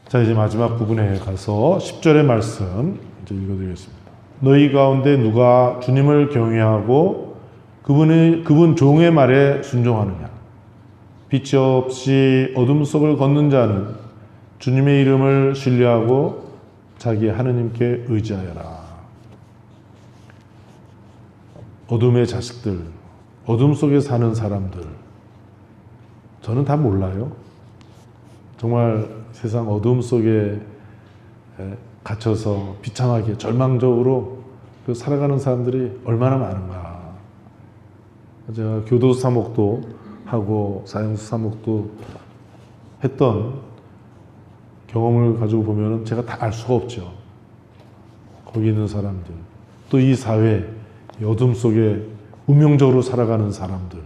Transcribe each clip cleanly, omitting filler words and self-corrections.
자, 이제 마지막 부분에 가서 10절의 말씀 이제 읽어드리겠습니다. 너희 가운데 누가 주님을 경외하고 그분 종의 말에 순종하느냐? 빛이 없이 어둠 속을 걷는 자는 주님의 이름을 신뢰하고 자기 하느님께 의지하여라. 어둠의 자식들, 어둠 속에 사는 사람들, 저는 다 몰라요. 정말 세상 어둠 속에 갇혀서 비참하게 절망적으로 살아가는 사람들이 얼마나 많은가. 제가 교도 사목도 하고 사형수 사목도 했던 경험을 가지고 보면 제가 다 알 수가 없죠. 거기 있는 사람들, 또 이 사회 어둠 속에 운명적으로 살아가는 사람들.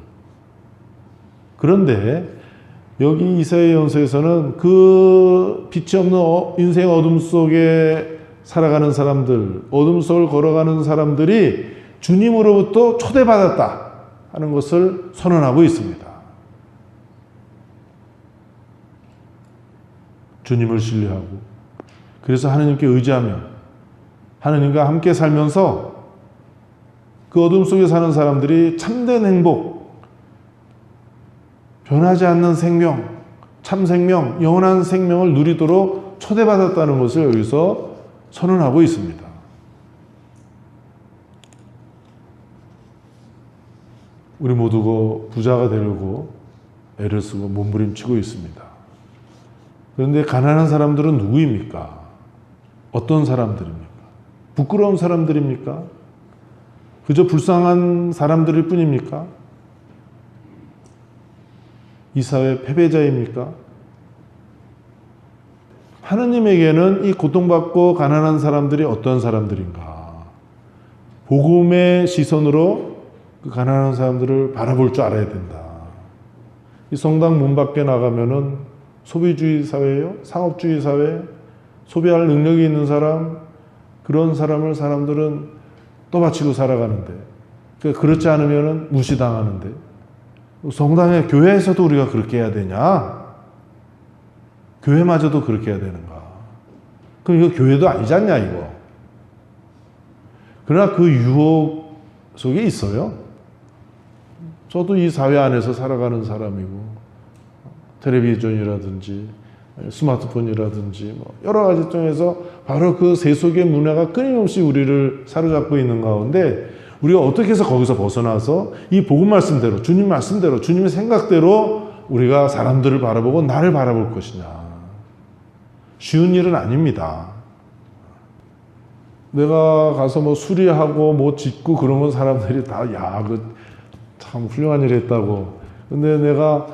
그런데 여기 이사야 연서에서는 그 빛이 없는 인생 어둠 속에 살아가는 사람들, 어둠 속을 걸어가는 사람들이 주님으로부터 초대받았다 하는 것을 선언하고 있습니다. 주님을 신뢰하고, 그래서 하나님께 의지하며 하나님과 함께 살면서 그 어둠 속에 사는 사람들이 참된 행복, 변하지 않는 생명, 참 생명, 영원한 생명을 누리도록 초대받았다는 것을 여기서 선언하고 있습니다. 우리 모두가 부자가 되려고 애를 쓰고 몸부림치고 있습니다. 그런데 가난한 사람들은 누구입니까? 어떤 사람들입니까? 부끄러운 사람들입니까? 그저 불쌍한 사람들일 뿐입니까? 이 사회 패배자입니까? 하느님에게는 이 고통받고 가난한 사람들이 어떤 사람들인가? 복음의 시선으로 그 가난한 사람들을 바라볼 줄 알아야 된다. 이 성당 문 밖에 나가면은 소비주의 사회예요? 상업주의 사회? 소비할 능력이 있는 사람? 그런 사람들은 떠받치고 살아가는데, 그렇지 않으면은 무시당하는데, 성당에, 교회에서도 우리가 그렇게 해야 되냐? 교회마저도 그렇게 해야 되는가? 그럼 이거 교회도 아니지 않냐, 이거? 그러나 그 유혹 속에 있어요. 저도 이 사회 안에서 살아가는 사람이고, 텔레비전이라든지, 스마트폰이라든지, 여러 가지 쪽에서 바로 그 세속의 문화가 끊임없이 우리를 사로잡고 있는 가운데, 우리가 어떻게 해서 거기서 벗어나서 이 복음 말씀대로, 주님 말씀대로, 주님의 생각대로 우리가 사람들을 바라보고 나를 바라볼 것이냐. 쉬운 일은 아닙니다. 내가 가서 수리하고 짓고 그런 건 사람들이 다, 참 훌륭한 일 했다고. 근데 내가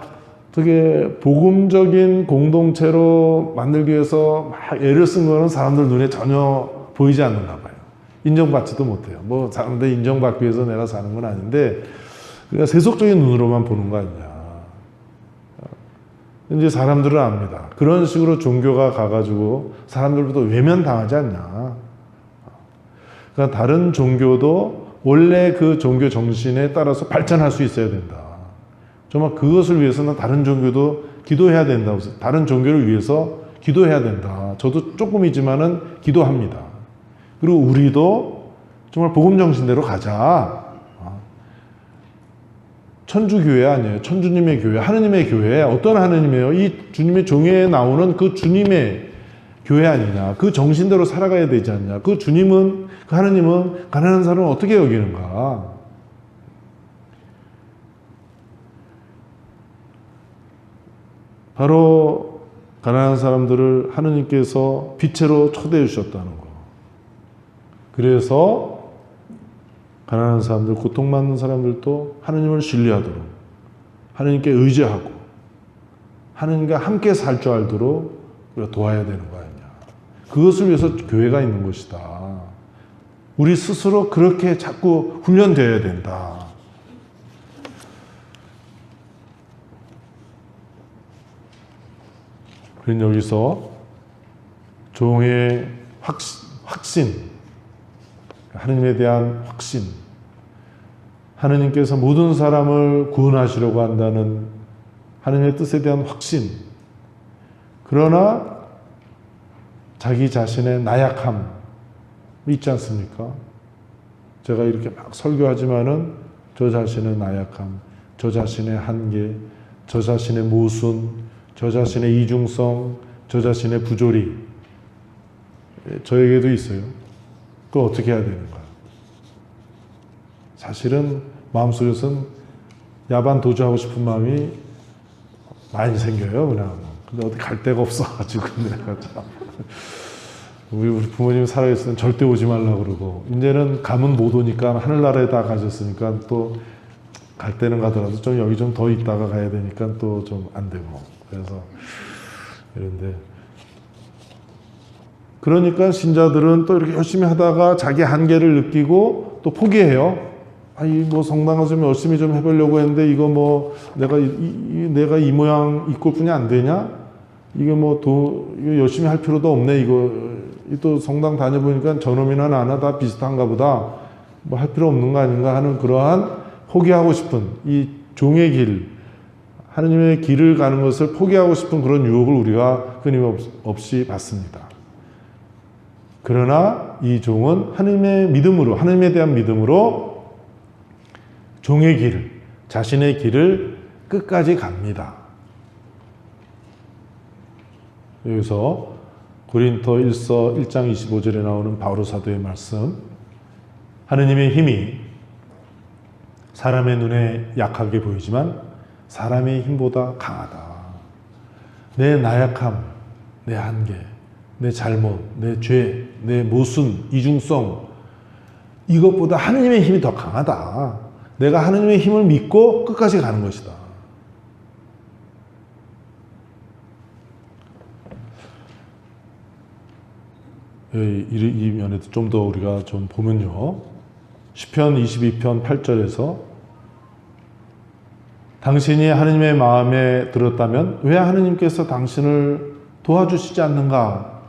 되게 복음적인 공동체로 만들기 위해서 막 애를 쓴 거는 사람들 눈에 전혀 보이지 않는가 봐요. 인정받지도 못해요. 사람들 인정받기 위해서 내가 사는 건 아닌데, 그냥 세속적인 눈으로만 보는 거 아니냐. 이제 사람들은 압니다. 그런 식으로 종교가 가가지고 사람들부터 외면당하지 않냐. 그러니까 다른 종교도 원래 그 종교 정신에 따라서 발전할 수 있어야 된다. 정말 그것을 위해서는 다른 종교도 기도해야 된다고, 다른 종교를 위해서 기도해야 된다. 저도 조금이지만은 기도합니다. 그리고 우리도 정말 복음 정신대로 가자. 천주교회 아니에요. 천주님의 교회, 하느님의 교회. 어떤 하느님이에요? 이 주님의 종에 나오는 그 주님의 교회 아니냐. 그 정신대로 살아가야 되지 않냐. 그 주님은, 그 하느님은 가난한 사람을 어떻게 여기는가. 바로 가난한 사람들을 하느님께서 빛으로 초대해 주셨다는 거. 그래서 가난한 사람들, 고통받는 사람들도 하느님을 신뢰하도록, 하느님께 의지하고 하느님과 함께 살 줄 알도록 우리가 도와야 되는 거 아니냐. 그것을 위해서 교회가 있는 것이다. 우리 스스로 그렇게 자꾸 훈련되어야 된다. 그런 여기서 종의 확신, 하느님에 대한 확신, 하느님께서 모든 사람을 구원하시려고 한다는 하느님의 뜻에 대한 확신. 그러나 자기 자신의 나약함 있지 않습니까? 제가 이렇게 막 설교하지만은 저 자신의 나약함, 저 자신의 한계, 저 자신의 모순, 저 자신의 이중성, 저 자신의 부조리, 저에게도 있어요. 그걸 어떻게 해야 되는가? 사실은 마음속에서는 야반 도주하고 싶은 마음이 많이 생겨요, 그냥. 근데 어디 갈 데가 없어가지고 내가 참. 우리 부모님 살아있으면 절대 오지 말라고 그러고, 이제는 가면 못 오니까 하늘나라에 다 가셨으니까 또 갈 때는 가더라도 좀 여기 좀 더 있다가 가야 되니까 또 좀 안 되고. 그래서 이런데. 그러니까 신자들은 또 이렇게 열심히 하다가 자기 한계를 느끼고 또 포기해요. 뭐 성당 가서 좀 열심히 좀 해보려고 했는데 이거 뭐 내가 이 모양 이 꼴뿐이 안 되냐? 이거 뭐 이거 열심히 할 필요도 없네. 이거 또 성당 다녀보니까 저놈이나 나나 다 비슷한가 보다. 뭐 할 필요 없는 거 아닌가 하는 그러한 포기하고 싶은 이 종의 길, 하느님의 길을 가는 것을 포기하고 싶은 그런 유혹을 우리가 끊임없이 받습니다. 그러나 이 종은 하느님의 믿음으로, 하느님에 대한 믿음으로 종의 길, 자신의 길을 끝까지 갑니다. 여기서 고린도 1서 1장 25절에 나오는 바오로 사도의 말씀, 하느님의 힘이 사람의 눈에 약하게 보이지만 사람의 힘보다 강하다. 내 나약함, 내 한계, 내 잘못, 내 죄, 내 모순, 이중성, 이것보다 하느님의 힘이 더 강하다. 내가 하느님의 힘을 믿고 끝까지 가는 것이다. 이 면에도 좀 더 우리가 좀 보면요. 시편 22편 8절에서 당신이 하느님의 마음에 들었다면 왜 하느님께서 당신을 도와주시지 않는가?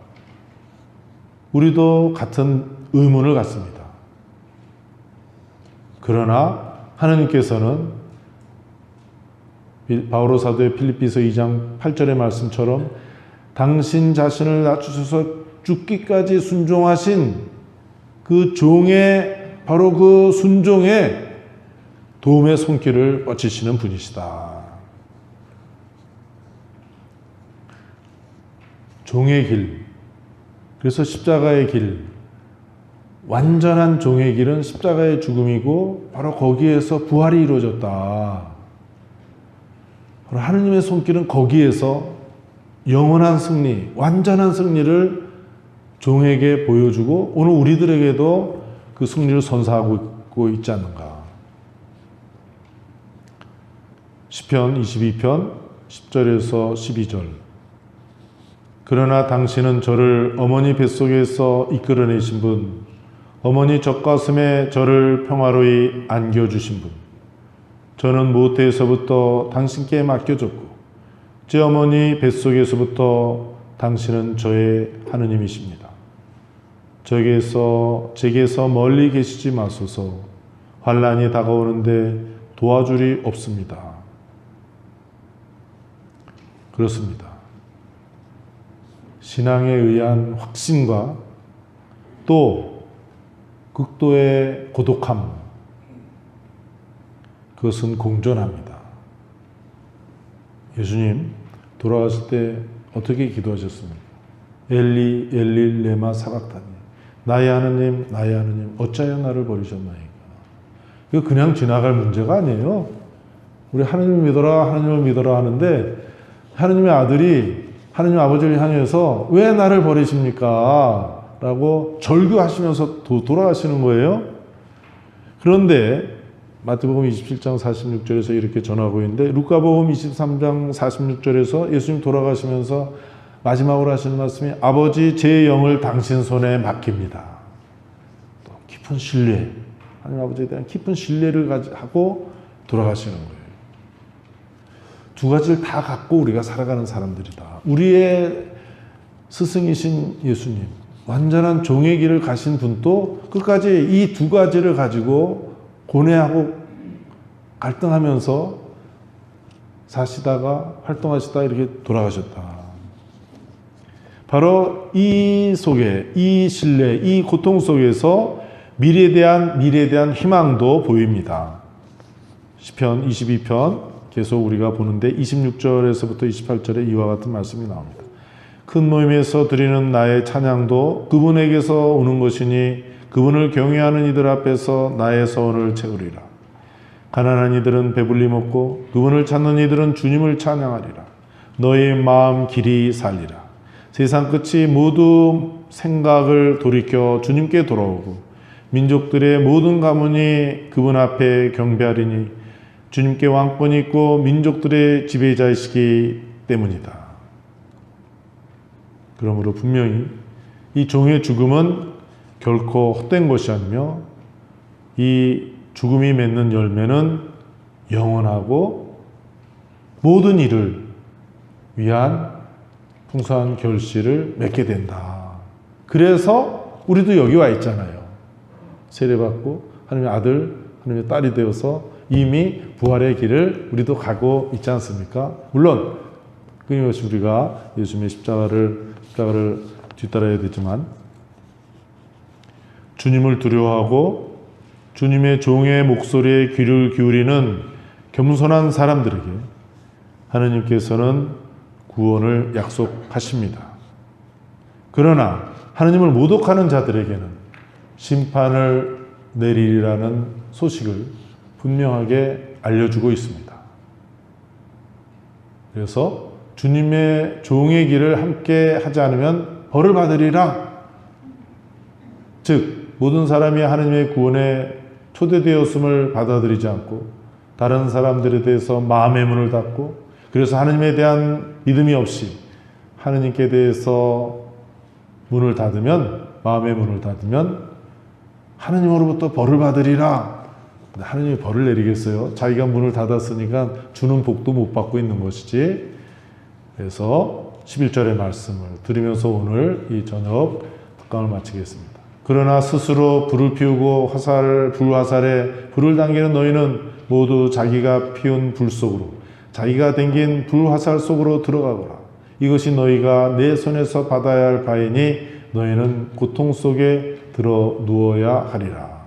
우리도 같은 의문을 갖습니다. 그러나 하느님께서는 바오로 사도의 필립비서 2장 8절의 말씀처럼 당신 자신을 낮추셔서 죽기까지 순종하신 그 종의 바로 그 순종에 도움의 손길을 뻗치시는 분이시다. 종의 길, 그래서 십자가의 길, 완전한 종의 길은 십자가의 죽음이고 바로 거기에서 부활이 이루어졌다. 바로 하느님의 손길은 거기에서 영원한 승리, 완전한 승리를 종에게 보여주고 오늘 우리들에게도 그 승리를 선사하고 있지 않는가. 시편 22편 10절에서 12절. 그러나 당신은 저를 어머니 뱃속에서 이끌어내신 분, 어머니 젖가슴에 저를 평화로이 안겨주신 분, 저는 모태에서부터 당신께 맡겨졌고 제 어머니 뱃속에서부터 당신은 저의 하느님이십니다. 제게서 멀리 계시지 마소서. 환난이 다가오는데 도와줄이 없습니다. 그렇습니다. 신앙에 의한 확신과 또 극도의 고독함, 그것은 공존합니다. 예수님 돌아가실 때 어떻게 기도하셨습니까? 엘리 엘리 레마 사박다니, 나의 하느님 나의 하느님 어찌하여 나를 버리셨나이까. 이거 그냥 지나갈 문제가 아니에요. 우리 하느님을 믿어라 하느님을 믿어라 하는데 하느님의 아들이 하느님 아버지를 향해서 왜 나를 버리십니까? 라고 절규하시면서 돌아가시는 거예요. 그런데 마태복음 27장 46절에서 이렇게 전하고 있는데 루카복음 23장 46절에서 예수님 돌아가시면서 마지막으로 하시는 말씀이 아버지 제 영을 당신 손에 맡깁니다. 또 깊은 신뢰, 하나님 아버지에 대한 깊은 신뢰를 하고 돌아가시는 거예요. 두 가지를 다 갖고 우리가 살아가는 사람들이다. 우리의 스승이신 예수님, 완전한 종의 길을 가신 분도 끝까지 이 두 가지를 가지고 고뇌하고 갈등하면서 사시다가 활동하시다 이렇게 돌아가셨다. 바로 이 속에, 이 신뢰, 이 고통 속에서 미래에 대한 희망도 보입니다. 시편 22편 계속 우리가 보는데 26절에서부터 28절에 이와 같은 말씀이 나옵니다. 큰 모임에서 드리는 나의 찬양도 그분에게서 오는 것이니 그분을 경외하는 이들 앞에서 나의 소원을 채우리라. 가난한 이들은 배불리 먹고 그분을 찾는 이들은 주님을 찬양하리라. 너의 마음 길이 살리라. 세상 끝이 모두 생각을 돌이켜 주님께 돌아오고 민족들의 모든 가문이 그분 앞에 경배하리니 주님께 왕권이 있고 민족들의 지배자이시기 때문이다. 그러므로 분명히 이 종의 죽음은 결코 헛된 것이 아니며 이 죽음이 맺는 열매는 영원하고 모든 일을 위한 풍성한 결실을 맺게 된다. 그래서 우리도 여기 와 있잖아요. 세례받고 하나님의 아들, 하나님의 딸이 되어서 이미 부활의 길을 우리도 가고 있지 않습니까? 물론 끊임없이 우리가 예수님의 십자가를 뒤따라야 되지만 주님을 두려워하고 주님의 종의 목소리에 귀를 기울이는 겸손한 사람들에게 하나님께서는 구원을 약속하십니다. 그러나 하나님을 모독하는 자들에게는 심판을 내리리라는 소식을 분명하게 알려주고 있습니다. 그래서 주님의 종의 길을 함께 하지 않으면 벌을 받으리라. 즉 모든 사람이 하나님의 구원에 초대되었음을 받아들이지 않고 다른 사람들에 대해서 마음의 문을 닫고 그래서 하나님에 대한 믿음이 없이 하나님께 대해서 문을 닫으면 마음의 문을 닫으면 하나님으로부터 벌을 받으리라. 근데 하나님이 벌을 내리겠어요? 자기가 문을 닫았으니까 주는 복도 못 받고 있는 것이지. 그래서 11절의 말씀을 들으면서 오늘 이 저녁 특강을 마치겠습니다. 그러나 스스로 불을 피우고 불화살에 불을 당기는 너희는 모두 자기가 피운 불 속으로 자기가 댕긴 불화살 속으로 들어가거라. 이것이 너희가 내 손에서 받아야 할 바이니 너희는 고통 속에 들어 누워야 하리라.